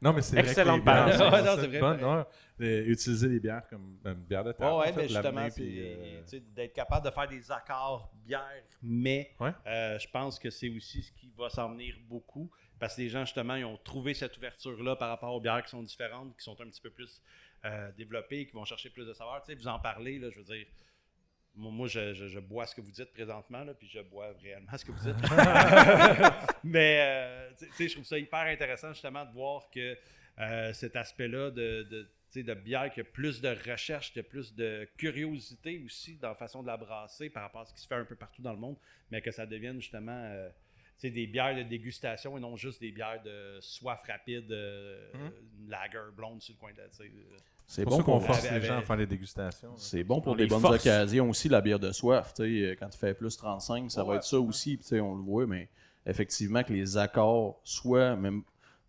Non, mais c'est Excellente vrai que les bières, parole. Ouais, non, c'est vrai, bonne, pareil. utiliser les bières comme une bière de table. Ouais, en fait, mais justement, l'amener, c'est puis, tu sais, d'être capable de faire des accords bière, mais Ouais. je pense que c'est aussi ce qui va s'en venir beaucoup. Parce que les gens, justement, ils ont trouvé cette ouverture-là par rapport aux bières qui sont différentes, qui sont un petit peu plus développées, qui vont chercher plus de saveur. Tu sais, vous en parlez, là, je veux dire. Moi, je bois ce que vous dites présentement, là, puis je bois réellement ce que vous dites. Mais, tu sais, je trouve ça hyper intéressant, justement, de voir que cet aspect-là tu sais, de bière, qu'il y a plus de recherche, qu'il y a plus de curiosité aussi dans la façon de la brasser par rapport à ce qui se fait un peu partout dans le monde, mais que ça devienne justement tu sais, des bières de dégustation et non juste des bières de soif rapide, une lager blonde sur le coin de la. C'est pour bon ça qu'on pour force avec- les gens à faire des dégustations. là. C'est bon pour On des les bonnes force. occasions aussi, la bière de soif. Tu sais, quand tu fais plus 35, ça va Ouais, être ça aussi. Puis, tu sais, on le voit, mais effectivement, que les accords soient même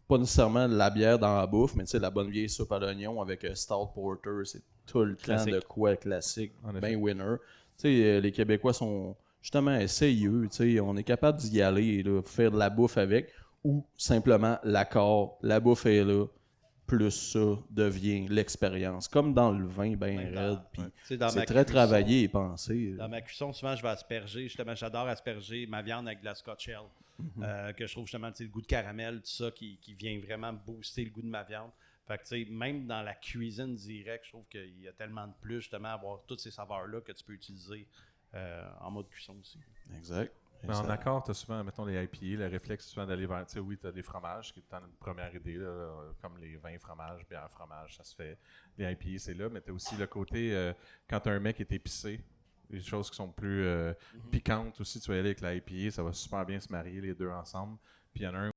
pas nécessairement de la bière dans la bouffe, mais tu sais, la bonne vieille soupe à l'oignon avec Stout Porter, c'est tout le Classique. temps de quoi classique, En effet. bien winner. Tu sais, les Québécois sont justement essayeux. Tu sais, on est capable d'y aller, là, faire de la bouffe avec, ou simplement l'accord, la bouffe est là. Plus ça devient l'expérience. Comme dans le vin, ben Même raide. dans- Puis tu sais, dans c'est ma très cuisson- travaillé et pensé. Dans ma cuisson, souvent, je vais asperger. Justement, j'adore asperger ma viande avec de la Scotch Ale. Que je trouve justement tu sais, le goût de caramel, tout ça, qui vient vraiment booster le goût de ma viande. Fait que, tu sais, même dans la cuisine directe, je trouve qu'il y a tellement de plus, justement, à avoir toutes ces saveurs-là que tu peux utiliser en mode cuisson aussi. Exact. Mais en accord, tu as souvent, mettons, les IPA, le réflexe souvent d'aller vers, tu sais, oui, tu as des fromages, qui est une première idée, là, comme les vins fromages, bières fromage, ça se fait. Les IPA, c'est là, mais tu as aussi le côté, quand un mec est épicé, des choses qui sont plus piquantes aussi, tu vas y aller avec la IPA, ça va super bien se marier les deux ensemble. Puis il y en a un